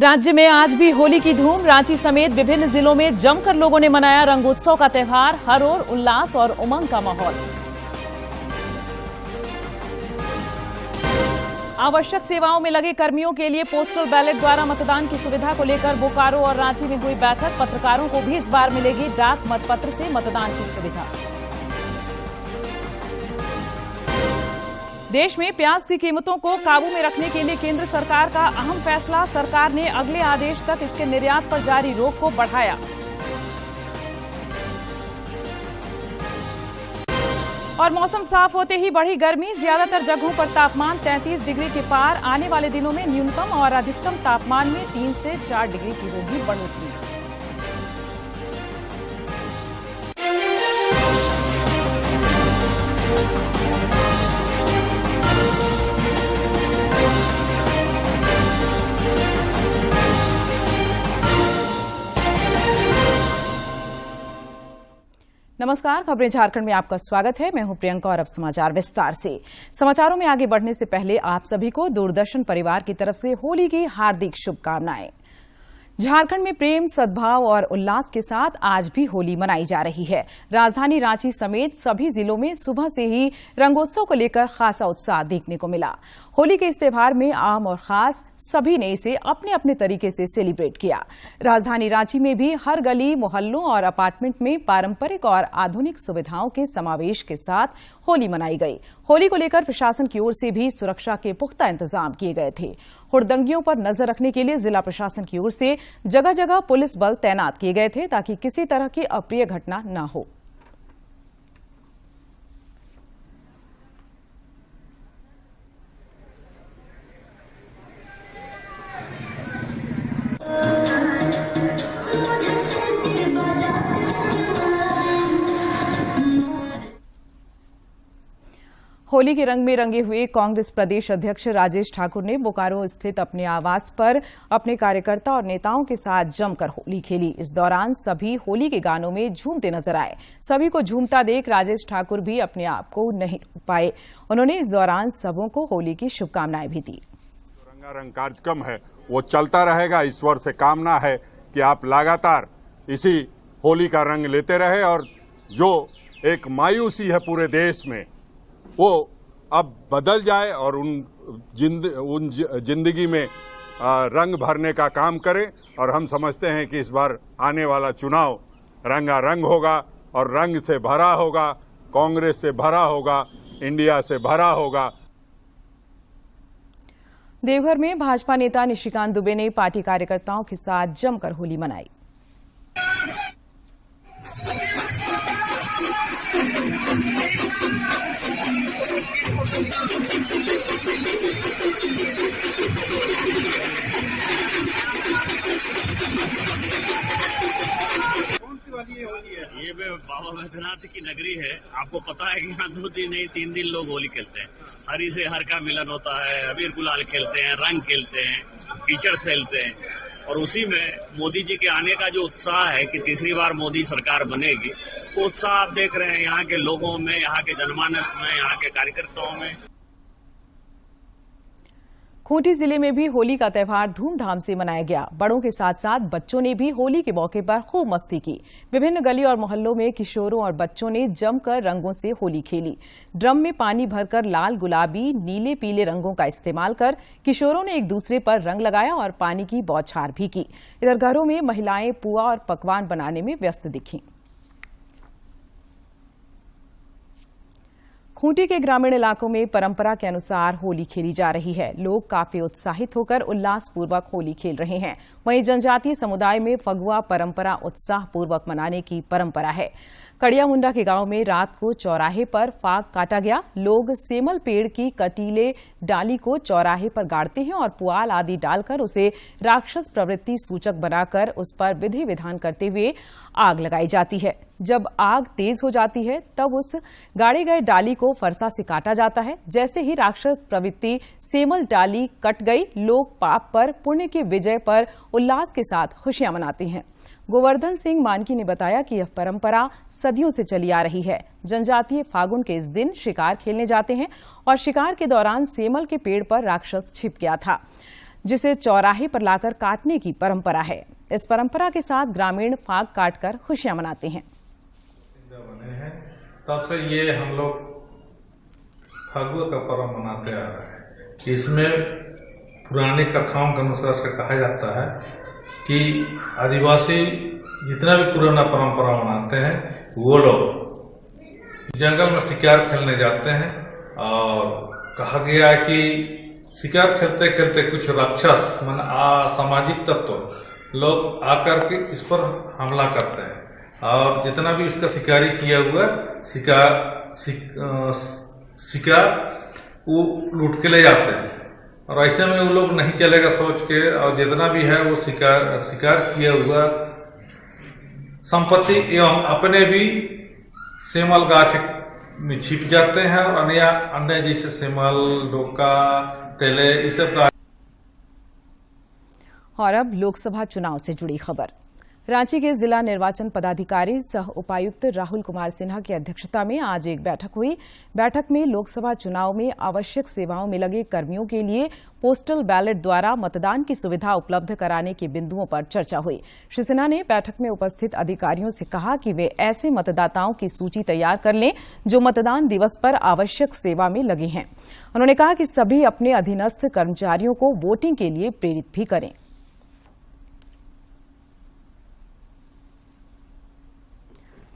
राज्य में आज भी होली की धूम। रांची समेत विभिन्न जिलों में जमकर लोगों ने मनाया रंगोत्सव का त्यौहार। हर ओर उल्लास और उमंग का माहौल। आवश्यक सेवाओं में लगे कर्मियों के लिए पोस्टल बैलेट द्वारा मतदान की सुविधा को लेकर बोकारो और रांची में हुई बैठक। पत्रकारों को भी इस बार मिलेगी डाक मतपत्र से मतदान की सुविधा। देश में प्याज की कीमतों को काबू में रखने के लिए केंद्र सरकार का अहम फैसला। सरकार ने अगले आदेश तक इसके निर्यात पर जारी रोक को बढ़ाया। और मौसम साफ होते ही बढ़ी गर्मी। ज्यादातर जगहों पर तापमान 33 डिग्री के पार। आने वाले दिनों में न्यूनतम और अधिकतम तापमान में 3 से 4 डिग्री की होगी बढ़ोतरी। नमस्कार, खबरें झारखंड में आपका स्वागत है। मैं हूं प्रियंका और अब समाचार विस्तार से। समाचारों में आगे बढ़ने से पहले आप सभी को दूरदर्शन परिवार की तरफ से होली की हार्दिक शुभकामनाएं। झारखंड में प्रेम, सद्भाव और उल्लास के साथ आज भी होली मनाई जा रही है। राजधानी रांची समेत सभी जिलों में सुबह से ही रंगोत्सव को लेकर खासा उत्साह देखने को मिला। होली के इस त्यौहार में आम और खास सभी ने इसे अपने अपने तरीके से सेलिब्रेट किया। राजधानी रांची में भी हर गली, मोहल्लों और अपार्टमेंट में पारंपरिक और आधुनिक सुविधाओं के समावेश के साथ होली मनाई गई। होली को लेकर प्रशासन की ओर से भी सुरक्षा के पुख्ता इंतजाम किए गए थे। हुड़दंगियों पर नजर रखने के लिए जिला प्रशासन की ओर से जगह जगह पुलिस बल तैनात किए गए थे ताकि किसी तरह की अप्रिय घटना न हो। होली के रंग में रंगे हुए कांग्रेस प्रदेश अध्यक्ष राजेश ठाकुर ने बोकारो स्थित अपने आवास पर अपने कार्यकर्ता और नेताओं के साथ जमकर होली खेली। इस दौरान सभी होली के गानों में झूमते नजर आए। सभी को झूमता देख राजेश ठाकुर भी अपने आप को नहीं रोक पाए। उन्होंने इस दौरान सबों को होली की शुभकामनाएं भी दी। रंगारंग कार्यक्रम है वो चलता रहेगा। ईश्वर से कामना है कि आप लगातार इसी होली का रंग लेते रहे और जो एक मायूसी है पूरे देश में वो अब बदल जाए और उन जिंदगी में रंग भरने का काम करें। और हम समझते हैं कि इस बार आने वाला चुनाव रंगारंग होगा और रंग से भरा होगा, कांग्रेस से भरा होगा, इंडिया से भरा होगा। देवघर में भाजपा नेता निशिकांत दुबे ने पार्टी कार्यकर्ताओं के साथ जमकर होली मनाई। कौन सी वाली ये होली है? ये बाबा बैद्यनाथ की नगरी है। आपको पता है कि यहाँ 2 दिन नहीं 3 दिन लोग होली खेलते हैं। हरी से हर का मिलन होता है, अबीर गुलाल खेलते हैं, रंग खेलते हैं, कीचड़ खेलते हैं। और उसी में मोदी जी के आने का जो उत्साह है कि तीसरी बार मोदी सरकार बनेगी, वो उत्साह आप देख रहे हैं यहाँ के लोगों में, यहाँ के जनमानस में, यहाँ के कार्यकर्ताओं में। खूंटी जिले में भी होली का त्यौहार धूमधाम से मनाया गया। बड़ों के साथ साथ बच्चों ने भी होली के मौके पर खूब मस्ती की। विभिन्न गली और मोहल्लों में किशोरों और बच्चों ने जमकर रंगों से होली खेली। ड्रम में पानी भरकर लाल, गुलाबी, नीले, पीले रंगों का इस्तेमाल कर किशोरों ने एक दूसरे पर रंग लगाया और पानी की बौछार भी की। इधर घरों में महिलाएं पुआ और पकवान बनाने में व्यस्त दिखीं। खूंटी के ग्रामीण इलाकों में परंपरा के अनुसार होली खेली जा रही है। लोग काफी उत्साहित होकर उल्लासपूर्वक होली खेल रहे हैं। वहीं जनजातीय समुदाय में फगुआ परंपरा उत्साहपूर्वक मनाने की परंपरा है। कड़िया मुंडा के गांव में रात को चौराहे पर फाग काटा गया। लोग सेमल पेड़ की कटीले डाली को चौराहे पर गाड़ते हैं और पुआल आदि डालकर उसे राक्षस प्रवृत्ति सूचक बनाकर उस पर विधि विधान करते हुए आग लगाई जाती है। जब आग तेज हो जाती है तब उस गाड़े गए डाली को फरसा से काटा जाता है। जैसे ही राक्षस प्रवृत्ति सेमल डाली कट गई, लोग पाप पर पुण्य की विजय पर उल्लास के साथ खुशियां मनाते हैं। गोवर्धन सिंह मानकी ने बताया कि यह परंपरा सदियों से चली आ रही है। जनजातीय फागुन के इस दिन शिकार खेलने जाते हैं और शिकार के दौरान सेमल के पेड़ पर राक्षस छिप गया था। जिसे चौराहे पर लाकर काटने की परंपरा है। इस परंपरा के साथ ग्रामीण फाग काटकर खुशियां मनाते हैं। बने हैं तब से ये हम लोग फागुआ का पर्व मनाते आ रहे हैं। इसमें पुरानी कथाओं के अनुसार से कहा जाता है कि आदिवासी जितना भी पुराना परंपरा मनाते हैं वो लोग जंगल में शिकार खेलने जाते हैं और कहा गया है कि शिकार खेलते खेलते कुछ राक्षस मन असामाजिक तत्व लोग आकर के इस पर हमला करते हैं और जितना भी इसका शिकारी किया हुआ शिकार वो लूट के ले जाते हैं और ऐसे में वो लोग नहीं चलेगा सोच के और जितना भी है वो शिकार किया हुआ संपत्ति एवं अपने भी सेमल गाछ में छिप जाते हैं और अन्य जैसे सेमल, डोका, तेले इस सब का। और अब लोकसभा चुनाव से जुड़ी खबर। रांची के जिला निर्वाचन पदाधिकारी सह उपायुक्त राहुल कुमार सिन्हा की अध्यक्षता में आज एक बैठक हुई। बैठक में लोकसभा चुनाव में आवश्यक सेवाओं में लगे कर्मियों के लिए पोस्टल बैलेट द्वारा मतदान की सुविधा उपलब्ध कराने के बिंदुओं पर चर्चा हुई। श्री सिन्हा ने बैठक में उपस्थित अधिकारियों से कहा कि वे ऐसे मतदाताओं की सूची तैयार कर लें जो मतदान दिवस पर आवश्यक सेवा में लगे हैं। उन्होंने कहा कि सभी अपने अधीनस्थ कर्मचारियों को वोटिंग के लिए प्रेरित भी करें।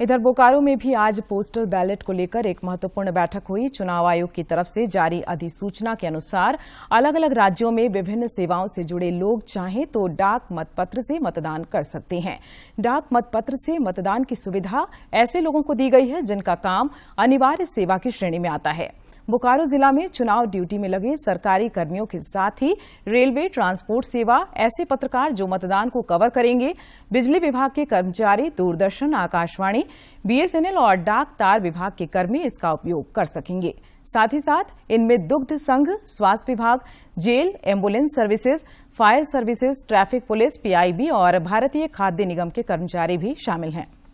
इधर बोकारो में भी आज पोस्टल बैलेट को लेकर एक महत्वपूर्ण बैठक हुई। चुनाव आयोग की तरफ से जारी अधिसूचना के अनुसार अलग अलग राज्यों में विभिन्न सेवाओं से जुड़े लोग चाहें तो डाक मतपत्र से मतदान कर सकते हैं। डाक मतपत्र से मतदान की सुविधा ऐसे लोगों को दी गई है जिनका काम अनिवार्य सेवा की श्रेणी में आता है। बोकारो जिला में चुनाव ड्यूटी में लगे सरकारी कर्मियों के साथ ही रेलवे, ट्रांसपोर्ट सेवा, ऐसे पत्रकार जो मतदान को कवर करेंगे, बिजली विभाग के कर्मचारी, दूरदर्शन, आकाशवाणी, बीएसएनएल और डाक तार विभाग के कर्मी इसका उपयोग कर सकेंगे। साथ ही साथ इनमें दुग्ध संघ, स्वास्थ्य विभाग, jail, ambulance services, fire services, traffic police, PIB और भारतीय खाद्य निगम के कर्मचारी भी शामिल हैं।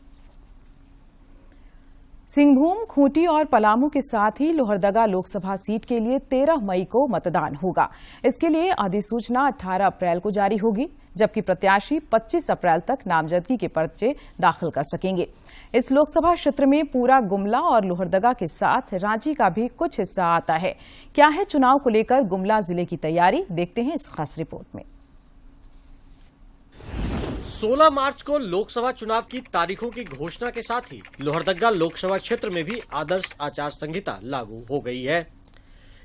सिंहभूम, खूंटी और पलामू के साथ ही लोहरदगा लोकसभा सीट के लिए 13 मई को मतदान होगा। इसके लिए अधिसूचना 18 अप्रैल को जारी होगी, जबकि प्रत्याशी 25 अप्रैल तक नामजदगी के पर्चे दाखिल कर सकेंगे। इस लोकसभा क्षेत्र में पूरा गुमला और लोहरदगा के साथ रांची का भी कुछ हिस्सा आता है। क्या है चुनाव को लेकर गुमला जिले की तैयारी, देखते हैं इस खास रिपोर्ट में। 16 मार्च को लोकसभा चुनाव की तारीखों की घोषणा के साथ ही लोहरदगा लोकसभा क्षेत्र में भी आदर्श आचार संहिता लागू हो गई है।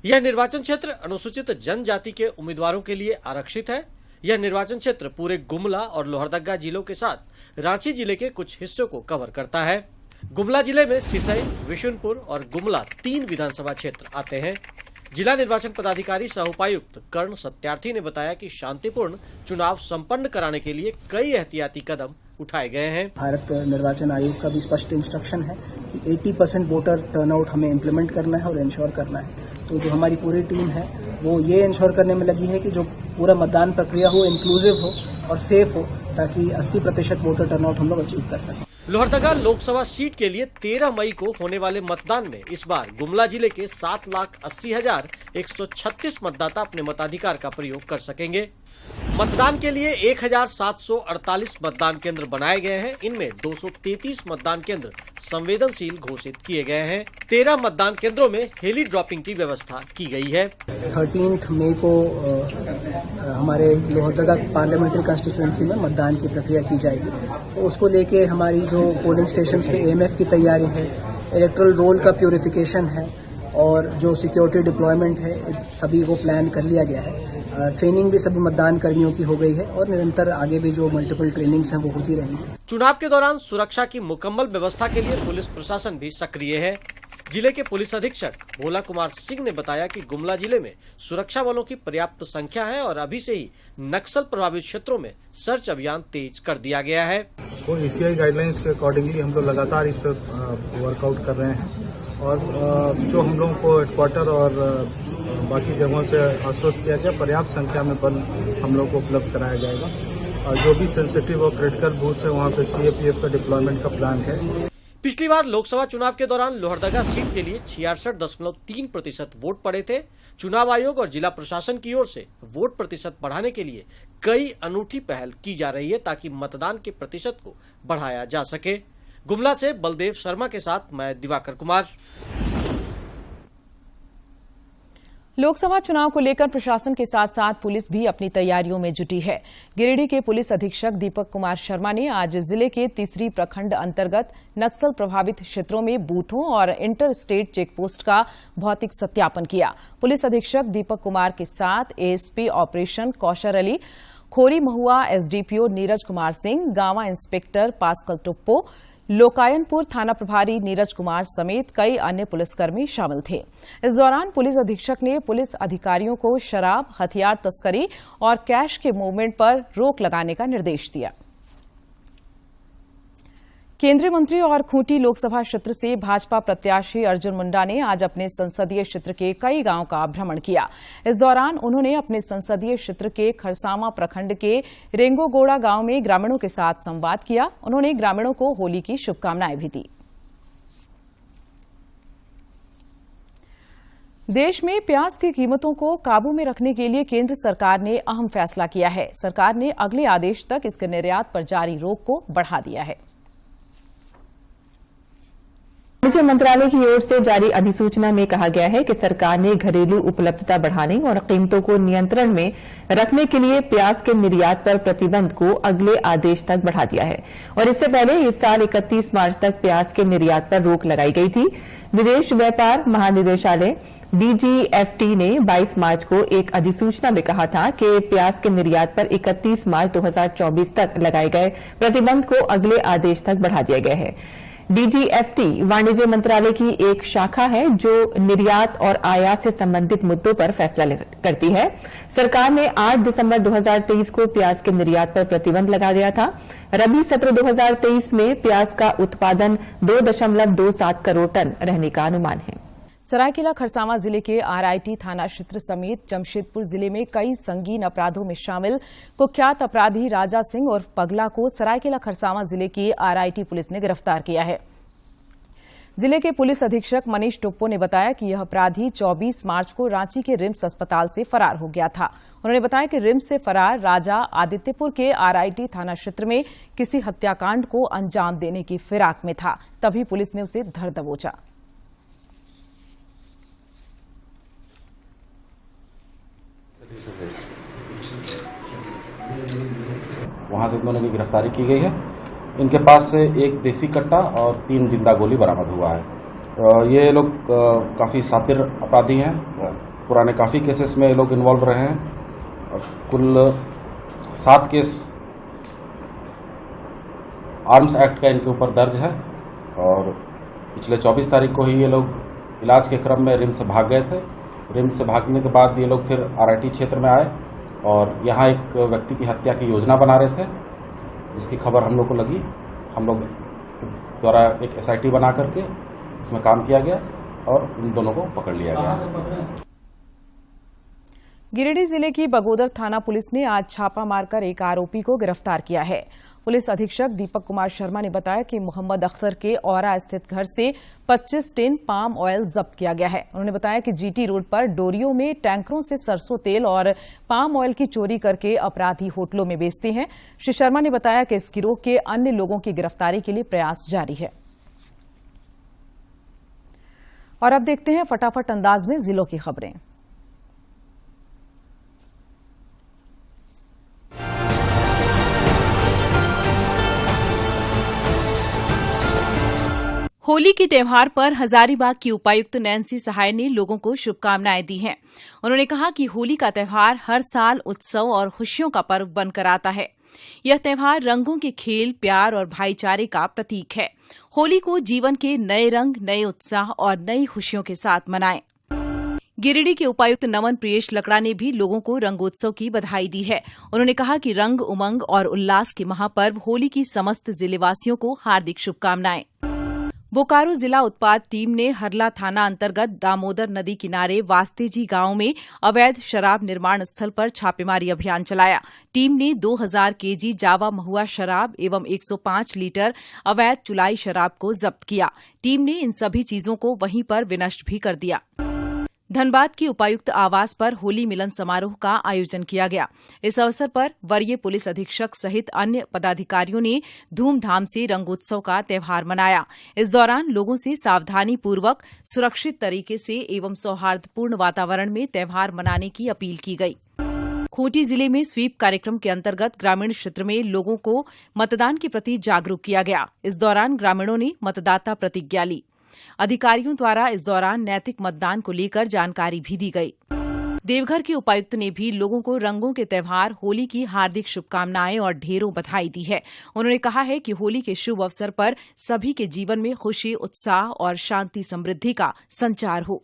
यह निर्वाचन क्षेत्र अनुसूचित जनजाति के उम्मीदवारों के लिए आरक्षित है। यह निर्वाचन क्षेत्र पूरे गुमला और लोहरदगा जिलों के साथ रांची जिले के कुछ हिस्सों को कवर करता है। गुमला जिले में सिसई, विशुनपुर और गुमला 3 विधानसभा क्षेत्र आते हैं। जिला निर्वाचन पदाधिकारी सह उपायुक्त कर्ण सत्यार्थी ने बताया कि शांतिपूर्ण चुनाव संपन्न कराने के लिए कई एहतियाती कदम उठाए गए हैं। भारत निर्वाचन आयोग का भी स्पष्ट इंस्ट्रक्शन है कि 80% वोटर टर्नआउट हमें इम्प्लीमेंट करना है और इंश्योर करना है। तो जो हमारी पूरी टीम है वो ये इंश्योर करने में लगी है कि जो पूरा मतदान प्रक्रिया हो इंक्लूसिव हो और सेफ हो, ताकि 80% वोटर टर्नआउट हम लोग अचीव कर सकें। लोहरदगा लोकसभा सीट के लिए 13 मई को होने वाले मतदान में इस बार गुमला जिले के 7,80,136 मतदाता अपने मताधिकार का प्रयोग कर सकेंगे। मतदान के लिए 1,748 मतदान केंद्र बनाए गए हैं। इनमें 233 मतदान केंद्र संवेदनशील घोषित किए गए हैं। 13 मतदान केंद्रों में हेली ड्रॉपिंग की व्यवस्था की गई है। 13 मई को हमारे लोहरदगा पार्लियामेंट्री कंस्टिट्यूएंसी में मतदान की प्रक्रिया की जाएगी। तो उसको लेके हमारी जो पोलिंग स्टेशंस पे एएमएफ की तैयारी है, इलेक्टोरल रोल का प्यूरिफिकेशन है और जो सिक्योरिटी डिप्लॉयमेंट है, सभी को प्लान कर लिया गया है। ट्रेनिंग भी सभी मतदान कर्मियों की हो गई है और निरंतर आगे भी जो मल्टीपल ट्रेनिंग्स हैं वो होती रहेंगी। चुनाव के दौरान सुरक्षा की मुकम्मल व्यवस्था के लिए पुलिस प्रशासन भी सक्रिय है। जिले के पुलिस अधीक्षक भोला कुमार सिंह ने बताया कि गुमला जिले में सुरक्षा बलों की पर्याप्त संख्या है और अभी से ही नक्सल प्रभावित क्षेत्रों में सर्च अभियान तेज कर दिया गया है। तो ईसीआई गाइडलाइंस के अकॉर्डिंगली हम लोग लगातार इस पर वर्कआउट कर रहे हैं और जो हम लोगों को हेडक्वार्टर और बाकी जगहों से आश्वस्त किया गया, पर्याप्त संख्या में बल हम लोग को उपलब्ध कराया जाएगा और जो भी सेंसिटिव और क्रिटिकल बूथ्स है वहाँ पे सीएपीएफ का डिप्लॉयमेंट का प्लान है। पिछली बार लोकसभा चुनाव के दौरान लोहरदगा सीट के लिए 66.3% वोट पड़े थे। चुनाव आयोग और जिला प्रशासन की ओर से वोट प्रतिशत बढ़ाने के लिए कई अनूठी पहल की जा रही है ताकि मतदान के प्रतिशत को बढ़ाया जा सके। गुमला से बलदेव शर्मा के साथ मैं दिवाकर कुमार। लोकसभा चुनाव को लेकर प्रशासन के साथ साथ पुलिस भी अपनी तैयारियों में जुटी है। गिरिडीह के पुलिस अधीक्षक दीपक कुमार शर्मा ने आज जिले के तीसरी प्रखंड अंतर्गत नक्सल प्रभावित क्षेत्रों में बूथों और इंटर स्टेट चेकपोस्ट का भौतिक सत्यापन किया। पुलिस अधीक्षक दीपक कुमार के साथ एएसपी ऑपरेशन कौशर अली, खोरी महुआ एसडीपीओ नीरज कुमार सिंह, गांवा इंस्पेक्टर पास्कल टुप्पो, लोकायनपुर थाना प्रभारी नीरज कुमार समेत कई अन्य पुलिसकर्मी शामिल थे। इस दौरान पुलिस अधीक्षक ने पुलिस अधिकारियों को शराब, हथियार तस्करी और कैश के मूवमेंट पर रोक लगाने का निर्देश दिया। केंद्रीय मंत्री और खूंटी लोकसभा क्षेत्र से भाजपा प्रत्याशी अर्जुन मुंडा ने आज अपने संसदीय क्षेत्र के कई गांवों का भ्रमण किया। इस दौरान उन्होंने अपने संसदीय क्षेत्र के खरसामा प्रखंड के रेंगोगोड़ा गांव में ग्रामीणों के साथ संवाद किया। उन्होंने ग्रामीणों को होली की शुभकामनाएं भी दी। देश में प्याज की कीमतों को काबू में रखने के लिए केंद्र सरकार ने अहम फैसला किया है। सरकार ने अगले आदेश तक इसके निर्यात पर जारी रोक को बढ़ा दिया है। वाणिज्य मंत्रालय की ओर से जारी अधिसूचना में कहा गया है कि सरकार ने घरेलू उपलब्धता बढ़ाने और कीमतों को नियंत्रण में रखने के लिए प्याज के निर्यात पर प्रतिबंध को अगले आदेश तक बढ़ा दिया है और इससे पहले इस साल 31 मार्च तक प्याज के निर्यात पर रोक लगाई गई थी। विदेश व्यापार महानिदेशालय DGFT ने 22 मार्च को एक अधिसूचना में कहा था कि प्याज के निर्यात पर 31 मार्च 2024 तक लगाए गए प्रतिबंध को अगले आदेश तक बढ़ा दिया गया है। DGFT वाणिज्य मंत्रालय की एक शाखा है जो निर्यात और आयात से संबंधित मुद्दों पर फैसला करती है। सरकार ने 8 दिसंबर 2023 को प्याज के निर्यात पर प्रतिबंध लगा दिया था। रबी सत्र 2023 में प्याज का उत्पादन 2.27 करोड़ टन रहने का अनुमान है। सरायकेला खरसावां जिले के RIT थाना क्षेत्र समेत जमशेदपुर जिले में कई संगीन अपराधों में शामिल कुख्यात अपराधी राजा सिंह और पगला को सरायकेला खरसावां जिले की RIT पुलिस ने गिरफ्तार किया है। जिले के पुलिस अधीक्षक मनीष टुप्पो ने बताया कि यह अपराधी 24 मार्च को रांची के रिम्स अस्पताल से फरार हो गया था। उन्होंने बताया कि रिम्स से फरार राजा आदित्यपुर के RIT थाना क्षेत्र में किसी हत्याकांड को अंजाम देने की फिराक में था, तभी पुलिस ने उसे धर दबोचा। वहां से दोनों की गिरफ्तारी की गई है। इनके पास से एक देसी कट्टा और 3 जिंदा गोली बरामद हुआ है। ये लोग काफ़ी शातिर अपराधी हैं। पुराने काफ़ी केसेस में ये लोग इन्वॉल्व रहे हैं। कुल 7 केस आर्म्स एक्ट का इनके ऊपर दर्ज है और पिछले 24 तारीख को ही ये लोग इलाज के क्रम में रिम्स से भाग गए थे। रिम्स से भागने के बाद ये लोग फिर RIT क्षेत्र में आए और यहाँ एक व्यक्ति की हत्या की योजना बना रहे थे, जिसकी खबर हम लोग को लगी। हम लोग द्वारा एक SIT बना करके इसमें काम किया गया और इन दोनों को पकड़ लिया गया। गिरिडीह जिले की बगोदर थाना पुलिस ने आज छापा मारकर एक आरोपी को गिरफ्तार किया है। पुलिस अधीक्षक दीपक कुमार शर्मा ने बताया कि मोहम्मद अख्तर के औरा स्थित घर से 25 टिन पाम ऑयल जब्त किया गया है। उन्होंने बताया कि GT रोड पर डोरियों में टैंकरों से सरसों तेल और पाम ऑयल की चोरी करके अपराधी होटलों में बेचते हैं। श्री शर्मा ने बताया कि इस गिरोह के अन्य लोगों की गिरफ्तारी के लिए प्रयास जारी है। और अब देखते हैं फटाफट अंदाज में जिलों की खबरें। होली के त्यौहार पर हजारीबाग की उपायुक्त नैन्सी सहाय ने लोगों को शुभकामनाएं दी हैं। उन्होंने कहा कि होली का त्यौहार हर साल उत्सव और खुशियों का पर्व बनकर आता है। यह त्यौहार रंगों के खेल, प्यार और भाईचारे का प्रतीक है। होली को जीवन के नए रंग, नए उत्साह और नई खुशियों के साथ मनाएं। गिरिडीह के उपायुक्त नमन प्रियेश लकड़ा ने भी लोगों को रंगोत्सव की बधाई दी है। उन्होंने कहा कि रंग, उमंग और उल्लास के महापर्व होली की समस्त जिलेवासियों को हार्दिक शुभकामनाएं। बोकारो जिला उत्पाद टीम ने हरला थाना अंतर्गत दामोदर नदी किनारे वास्तेजी गांव में अवैध शराब निर्माण स्थल पर छापेमारी अभियान चलाया। टीम ने 2000 केजी जावा महुआ शराब एवं 105 लीटर अवैध चुलाई शराब को जब्त किया। टीम ने इन सभी चीजों को वहीं पर विनष्ट भी कर दिया। धनबाद की उपायुक्त आवास पर होली मिलन समारोह का आयोजन किया गया। इस अवसर पर वरीय पुलिस अधीक्षक सहित अन्य पदाधिकारियों ने धूमधाम से रंगोत्सव का त्यौहार मनाया। इस दौरान लोगों से सावधानी पूर्वक सुरक्षित तरीके से एवं सौहार्दपूर्ण वातावरण में त्यौहार मनाने की अपील की गई। खूंटी जिले में स्वीप कार्यक्रम के अंतर्गत ग्रामीण क्षेत्र में लोगों को मतदान के प्रति जागरूक किया गया। इस दौरान ग्रामीणों ने मतदाता प्रतिज्ञा ली। अधिकारियों द्वारा इस दौरान नैतिक मतदान को लेकर जानकारी भी दी गई। देवघर के उपायुक्त ने भी लोगों को रंगों के त्यौहार होली की हार्दिक शुभकामनाएं और ढेरों बधाई दी है। उन्होंने कहा है कि होली के शुभ अवसर पर सभी के जीवन में खुशी, उत्साह और शांति समृद्धि का संचार हो।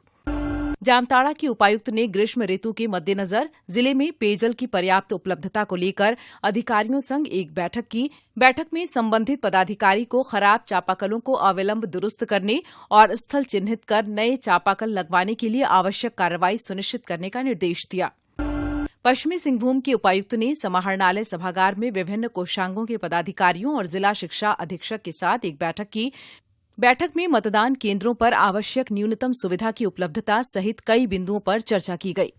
जामताड़ा की उपायुक्त ने ग्रीष्म ऋतु के मद्देनजर जिले में पेयजल की पर्याप्त उपलब्धता को लेकर अधिकारियों संग एक बैठक की। बैठक में संबंधित पदाधिकारी को खराब चापाकलों को अविलंब दुरुस्त करने और स्थल चिन्हित कर नए चापाकल लगवाने के लिए आवश्यक कार्रवाई सुनिश्चित करने का निर्देश दिया। पश्चिमी सिंहभूम के उपायुक्त ने समाहरणालय सभागार में विभिन्न कोषांगों के पदाधिकारियों और जिला शिक्षा अधीक्षक के साथ एक बैठक की। बैठक में मतदान केंद्रों पर आवश्यक न्यूनतम सुविधा की उपलब्धता सहित कई बिंदुओं पर चर्चा की गई।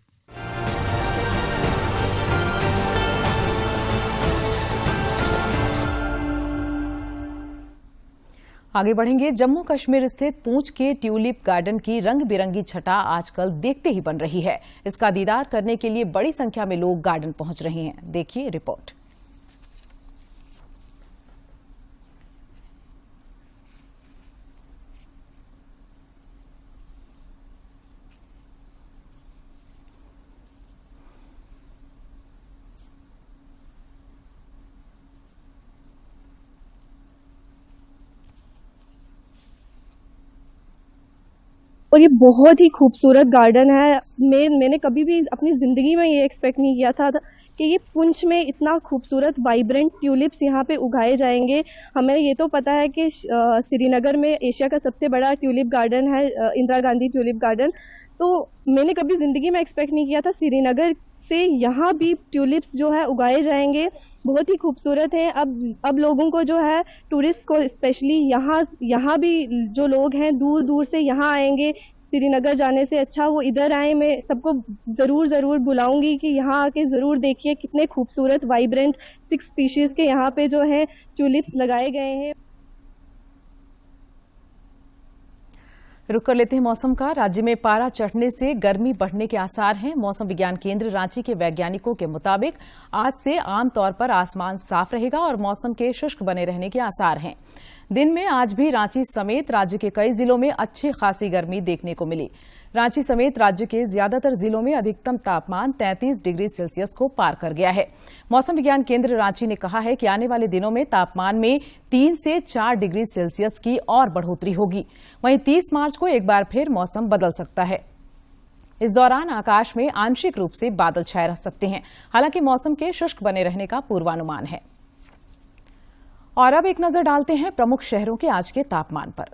आगे बढ़ेंगे। जम्मू कश्मीर स्थित पूंछ के ट्यूलिप गार्डन की रंग बिरंगी छटा आजकल देखते ही बन रही है। इसका दीदार करने के लिए बड़ी संख्या में लोग गार्डन पहुंच रहे हैं। देखिए रिपोर्ट। और ये बहुत ही खूबसूरत गार्डन है। मैंने कभी भी अपनी ज़िंदगी में ये एक्सपेक्ट नहीं किया था कि ये पुंछ में इतना खूबसूरत वाइब्रेंट ट्यूलिप्स यहाँ पे उगाए जाएंगे। हमें ये तो पता है कि श्रीनगर में एशिया का सबसे बड़ा ट्यूलिप गार्डन है, इंदिरा गांधी ट्यूलिप गार्डन। तो मैंने कभी ज़िंदगी में एक्सपेक्ट नहीं किया था श्रीनगर से यहाँ भी ट्यूलिप्स जो है उगाए जाएंगे। बहुत ही खूबसूरत है। अब लोगों को जो है, टूरिस्ट को स्पेशली यहाँ भी जो लोग हैं दूर दूर से यहाँ आएंगे। श्रीनगर जाने से अच्छा वो इधर आए। मैं सबको ज़रूर बुलाऊंगी कि यहाँ आके ज़रूर देखिए कितने खूबसूरत वाइब्रेंट 6 स्पीशीज़ के यहाँ पे जो है ट्यूलिप्स लगाए गए हैं। रुक कर लेते हैं मौसम का। राज्य में पारा चढ़ने से गर्मी बढ़ने के आसार हैं। मौसम विज्ञान केंद्र रांची के वैज्ञानिकों के मुताबिक आज से आमतौर पर आसमान साफ रहेगा और मौसम के शुष्क बने रहने के आसार हैं। दिन में आज भी रांची समेत राज्य के कई जिलों में अच्छी खासी गर्मी देखने को मिली। रांची समेत राज्य के ज्यादातर जिलों में अधिकतम तापमान 33 डिग्री सेल्सियस को पार कर गया है। मौसम विज्ञान केंद्र रांची ने कहा है कि आने वाले दिनों में तापमान में 3 से 4 डिग्री सेल्सियस की और बढ़ोतरी होगी। वहीं 30 मार्च को एक बार फिर मौसम बदल सकता है। इस दौरान आकाश में आंशिक रूप से बादल छाए रह सकते हैं। हालांकि मौसम के शुष्क बने रहने का पूर्वानुमान है। और अब एक नजर डालते हैं प्रमुख शहरों के आज के तापमान पर।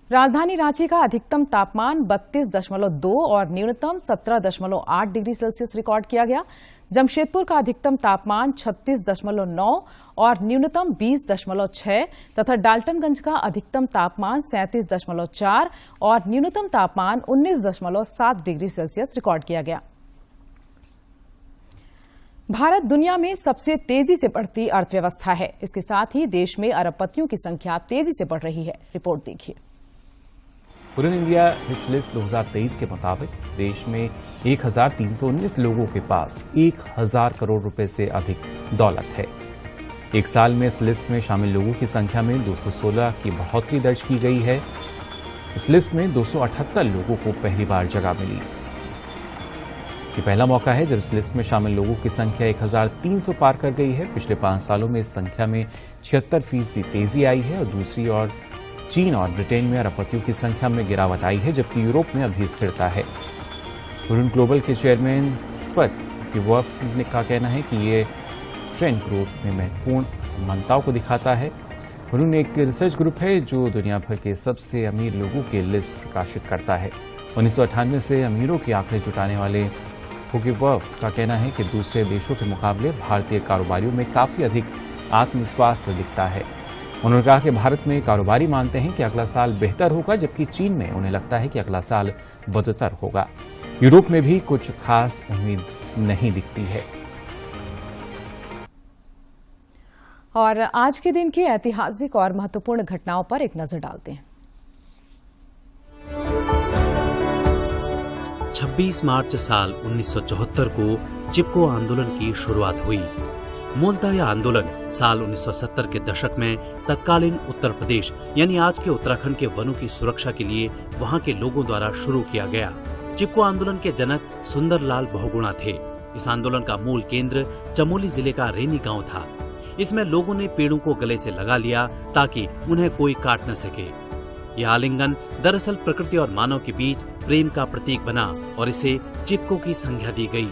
राजधानी रांची का अधिकतम तापमान 32.2 और न्यूनतम 17.8 डिग्री सेल्सियस रिकॉर्ड किया गया। जमशेदपुर का अधिकतम तापमान 36.9 और न्यूनतम 20.6 तथा डाल्टनगंज का अधिकतम तापमान 37.4 और न्यूनतम तापमान 19.7 डिग्री सेल्सियस रिकॉर्ड किया गया। भारत दुनिया में सबसे तेजी से बढ़ती अर्थव्यवस्था है। इसके साथ ही देश में अरबपतियों की संख्या तेजी से बढ़ रही है। रिपोर्ट देखिए। उड़न इंडिया रिच लिस्ट 2023 के मुताबिक देश में 1319 लोगों के पास 1000 करोड़ रुपए से अधिक दौलत है। एक साल में इस लिस्ट में शामिल लोगों की संख्या में 216 की बढ़ोतरी दर्ज की गई है। इस लिस्ट में 278 लोगों को पहली बार जगह मिली। ये पहला मौका है जब इस लिस्ट में शामिल लोगों की संख्या 1300 पार कर गई है। पिछले 5 सालों में इस संख्या में 76% तेजी आई है और दूसरी ओर चीन और ब्रिटेन में अरबपतियों की संख्या में गिरावट आई है, जबकि यूरोप में अभी स्थिरता है। हुरुन ग्लोबल के चेयरमैन पद वर्फ का कहना है कि ये ट्रेंड ग्रोथ में महत्वपूर्ण असमानताओं को दिखाता है हुनून एक रिसर्च ग्रुप है जो दुनिया भर के सबसे अमीर लोगों की लिस्ट प्रकाशित करता है। 1998 से अमीरों के आंकड़े जुटाने वाले हुगिवर्फ का कहना है कि दूसरे देशों के मुकाबले भारतीय कारोबारियों में काफी अधिक आत्मविश्वास दिखता है। उन्होंने कहा कि भारत में कारोबारी मानते हैं कि अगला साल बेहतर होगा, जबकि चीन में उन्हें लगता है कि अगला साल बदतर होगा। यूरोप में भी कुछ खास उम्मीद नहीं दिखती है। और आज के दिन की ऐतिहासिक और महत्वपूर्ण घटनाओं पर एक नजर डालते हैं। 26 मार्च साल 1974 को चिपको आंदोलन की शुरुआत हुई। मूलतः यह आंदोलन साल 1970 के दशक में तत्कालीन उत्तर प्रदेश यानी आज के उत्तराखंड के वनों की सुरक्षा के लिए वहां के लोगों द्वारा शुरू किया गया। चिपको आंदोलन के जनक सुंदरलाल बहुगुणा थे। इस आंदोलन का मूल केंद्र चमोली जिले का रेनी गांव था। इसमें लोगों ने पेड़ों को गले से लगा लिया ताकि उन्हें कोई काट न सके। यह आलिंगन दरअसल प्रकृति और मानव के बीच प्रेम का प्रतीक बना और इसे चिपको की संज्ञा दी गई।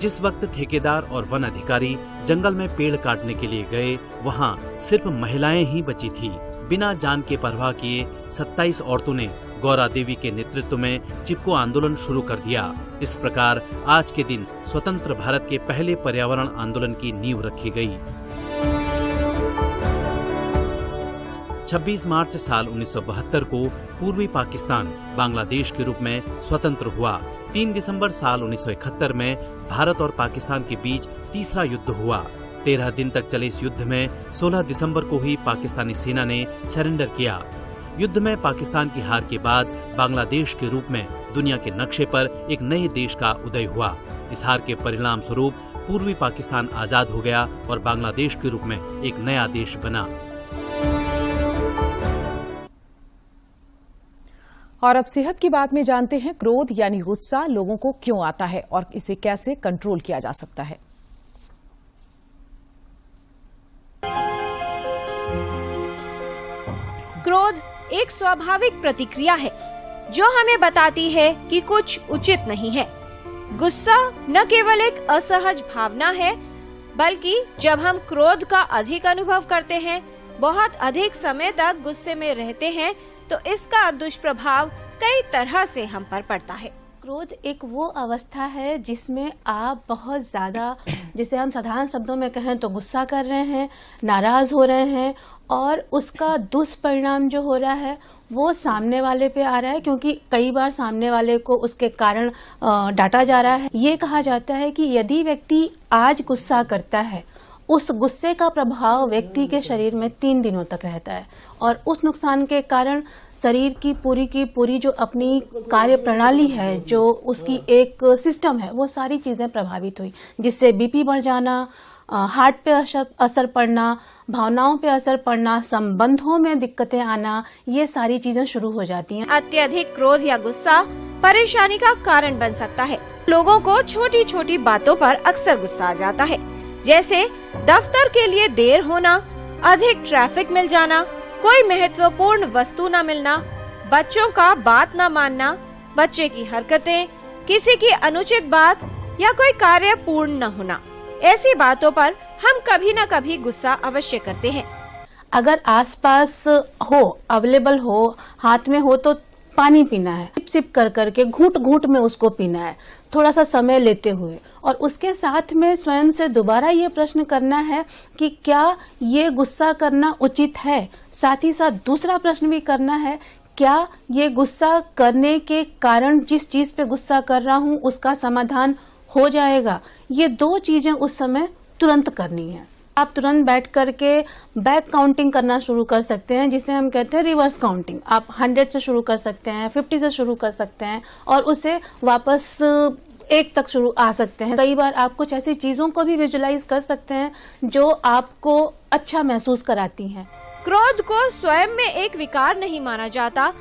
जिस वक्त ठेकेदार और वन अधिकारी जंगल में पेड़ काटने के लिए गए, वहां सिर्फ महिलाएं ही बची थी। बिना जान के परवाह किए 27 औरतों ने गौरा देवी के नेतृत्व में चिपको आंदोलन शुरू कर दिया। इस प्रकार आज के दिन स्वतंत्र भारत के पहले पर्यावरण आंदोलन की नींव रखी गई। 26 मार्च साल 1972 को पूर्वी पाकिस्तान बांग्लादेश के रूप में स्वतंत्र हुआ। 3 दिसंबर साल 1971 में भारत और पाकिस्तान के बीच तीसरा युद्ध हुआ। 13 दिन तक चले इस युद्ध में 16 दिसंबर को ही पाकिस्तानी सेना ने सरेंडर किया। युद्ध में पाकिस्तान की हार के बाद बांग्लादेश के रूप में दुनिया के नक्शे पर एक नए देश का उदय हुआ। इस हार के परिणाम स्वरूप पूर्वी पाकिस्तान आजाद हो गया और बांग्लादेश के रूप में एक नया देश बना। और अब सेहत की बात में जानते हैं, क्रोध यानी गुस्सा लोगों को क्यों आता है और इसे कैसे कंट्रोल किया जा सकता है। क्रोध एक स्वाभाविक प्रतिक्रिया है जो हमें बताती है कि कुछ उचित नहीं है। गुस्सा न केवल एक असहज भावना है, बल्कि जब हम क्रोध का अधिक अनुभव करते हैं, बहुत अधिक समय तक गुस्से में रहते हैं, तो इसका दुष्प्रभाव कई तरह से हम पर पड़ता है। क्रोध एक वो अवस्था है जिसमें आप बहुत ज़्यादा, जिसे हम साधारण शब्दों में कहें तो गुस्सा कर रहे हैं, नाराज हो रहे हैं और उसका दुष्परिणाम जो हो रहा है वो सामने वाले पे आ रहा है, क्योंकि कई बार सामने वाले को उसके कारण डांटा जा रहा है। ये कहा जाता है कि यदि व्यक्ति आज गुस्सा करता है, उस गुस्से का प्रभाव व्यक्ति के शरीर में 3 दिनों तक रहता है और उस नुकसान के कारण शरीर की पूरी जो अपनी कार्य प्रणाली है, जो उसकी एक सिस्टम है, वो सारी चीजें प्रभावित हुई, जिससे बीपी बढ़ जाना, हार्ट पे असर पड़ना, भावनाओं पे असर पड़ना, संबंधों में दिक्कतें आना, ये सारी चीजें शुरू हो जाती हैं। अत्यधिक क्रोध या गुस्सा परेशानी का कारण बन सकता है। लोगों को छोटी छोटी बातों पर अक्सर गुस्सा आ जाता है, जैसे दफ्तर के लिए देर होना, अधिक ट्रैफिक मिल जाना, कोई महत्वपूर्ण वस्तु न मिलना, बच्चों का बात न मानना, बच्चे की हरकतें, किसी की अनुचित बात या कोई कार्य पूर्ण न होना। ऐसी बातों पर हम कभी न कभी गुस्सा अवश्य करते हैं। अगर आसपास हो, अवेलेबल हो, हाथ में हो, तो पानी पीना है, सिप सिप कर करके घूंट घूंट में उसको पीना है, थोड़ा सा समय लेते हुए, और उसके साथ में स्वयं से दोबारा ये प्रश्न करना है कि क्या ये गुस्सा करना उचित है। साथ ही साथ दूसरा प्रश्न भी करना है, क्या ये गुस्सा करने के कारण जिस चीज पे गुस्सा कर रहा हूँ उसका समाधान हो जाएगा। ये 2 चीजें उस समय तुरंत करनी है। आप तुरंत बैठ करके बैक काउंटिंग करना शुरू कर सकते हैं, जिसे हम कहते हैं रिवर्स काउंटिंग। आप 100 से शुरू कर सकते हैं, 50 से शुरू कर सकते हैं और उसे वापस 1 तक शुरू आ सकते हैं। कई बार आप कुछ ऐसी चीजों को भी विजुलाइज कर सकते हैं जो आपको अच्छा महसूस कराती हैं। क्रोध को स्वयं में एक विकार नहीं माना जाता,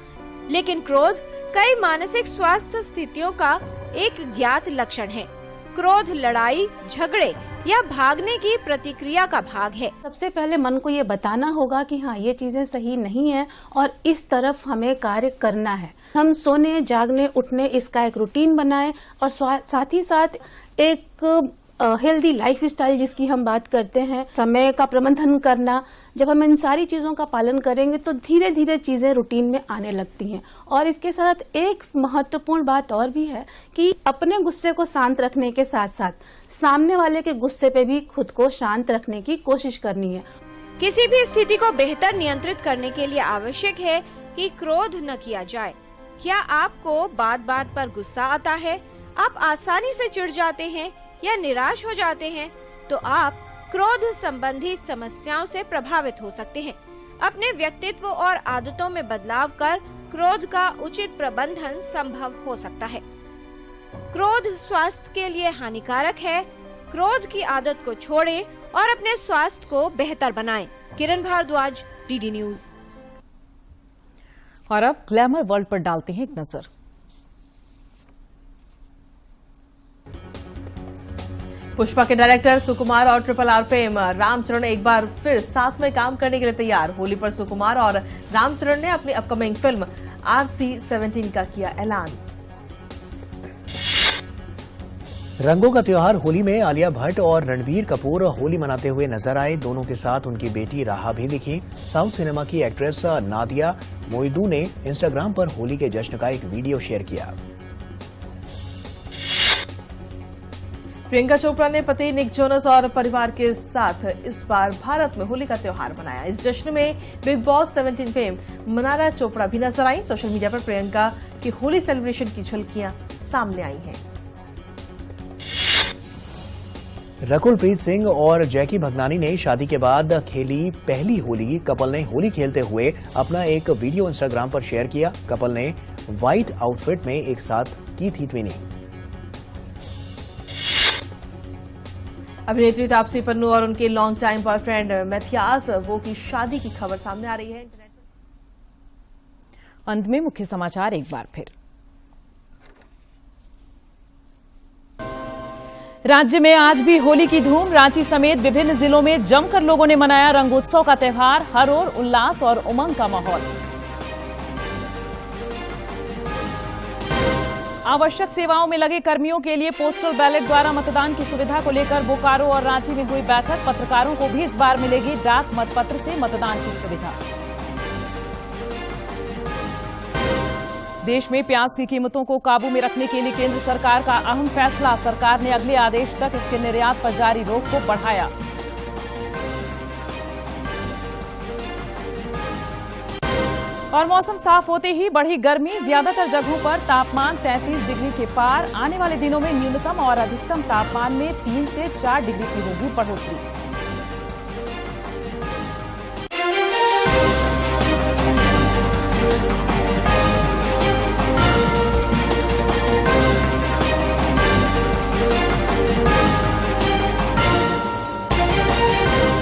लेकिन क्रोध कई मानसिक स्वास्थ्य स्थितियों का एक ज्ञात लक्षण है। क्रोध लड़ाई, झगड़े या भागने की प्रतिक्रिया का भाग है। सबसे पहले मन को ये बताना होगा कि हाँ, ये चीजें सही नहीं है और इस तरफ हमें कार्य करना है। हम सोने, जागने, उठने इसका एक रूटीन बनाएं और साथ ही साथ एक हेल्दी लाइफस्टाइल जिसकी हम बात करते हैं, समय का प्रबंधन करना, जब हम इन सारी चीज़ों का पालन करेंगे तो धीरे धीरे चीज़ें रूटीन में आने लगती हैं। और इसके साथ एक महत्वपूर्ण बात और भी है कि अपने गुस्से को शांत रखने के साथ साथ सामने वाले के गुस्से पे भी खुद को शांत रखने की कोशिश करनी है। किसी भी स्थिति को बेहतर नियंत्रित करने के लिए आवश्यक है कि क्रोध न किया जाए। क्या आपको बात पर गुस्सा आता है, आप आसानी से चिढ़ जाते हैं या निराश हो जाते हैं, तो आप क्रोध संबंधित समस्याओं से प्रभावित हो सकते हैं। अपने व्यक्तित्व और आदतों में बदलाव कर क्रोध का उचित प्रबंधन संभव हो सकता है। क्रोध स्वास्थ्य के लिए हानिकारक है। क्रोध की आदत को छोड़ें और अपने स्वास्थ्य को बेहतर बनाएं। किरण भारद्वाज, डीडी न्यूज। और अब ग्लैमर वर्ल्ड पर डालते हैं एक नजर। पुष्पा के डायरेक्टर सुकुमार और RRR फेम रामचरण एक बार फिर साथ में काम करने के लिए तैयार। होली पर सुकुमार और रामचरण ने अपनी अपकमिंग फिल्म RC-17 का किया ऐलान। रंगों का त्योहार होली में आलिया भट्ट और रणबीर कपूर होली मनाते हुए नजर आए। दोनों के साथ उनकी बेटी राहा भी दिखी। साउथ सिनेमा की एक्ट्रेस नादिया मोइदू ने इंस्टाग्राम पर होली के जश्न का एक वीडियो शेयर किया। प्रियंका चोपड़ा ने पति निक जोनस और परिवार के साथ इस बार भारत में होली का त्योहार मनाया। इस जश्न में big boss 17 fame Mannara Chopra भी नजर आई। सोशल मीडिया पर प्रियंका की होली सेलिब्रेशन की झलकियां सामने आई हैं। रकुलप्रीत सिंह और जैकी भगनानी ने शादी के बाद खेली पहली होली। कपल ने होली खेलते हुए अपना एक वीडियो इंस्टाग्राम पर शेयर किया। कपल ने व्हाइट आउटफिट में एक साथ की थी ट्विनिंग। अभिनेत्री तापसी पन्नू और उनके लॉन्ग टाइम बॉयफ्रेंड मैथियास वो की शादी की खबर सामने आ रही है। अंत में मुख्य समाचार एक बार फिर। राज्य में आज भी होली की धूम। रांची समेत विभिन्न जिलों में जमकर लोगों ने मनाया रंगोत्सव का त्यौहार। हर ओर उल्लास और उमंग का माहौल। आवश्यक सेवाओं में लगे कर्मियों के लिए पोस्टल बैलेट द्वारा मतदान की सुविधा को लेकर बोकारो और रांची में हुई बैठक। पत्रकारों को भी इस बार मिलेगी डाक मतपत्र से मतदान की सुविधा। देश में प्याज की कीमतों को काबू में रखने के लिए केंद्र सरकार का अहम फैसला। सरकार ने अगले आदेश तक इसके निर्यात पर जारी रोक को बढ़ाया। और मौसम साफ होते ही बढ़ी गर्मी। ज्यादातर जगहों पर तापमान 33 डिग्री के पार। आने वाले दिनों में न्यूनतम और अधिकतम तापमान में 3 से 4 डिग्री की होगी बढ़ोतरी।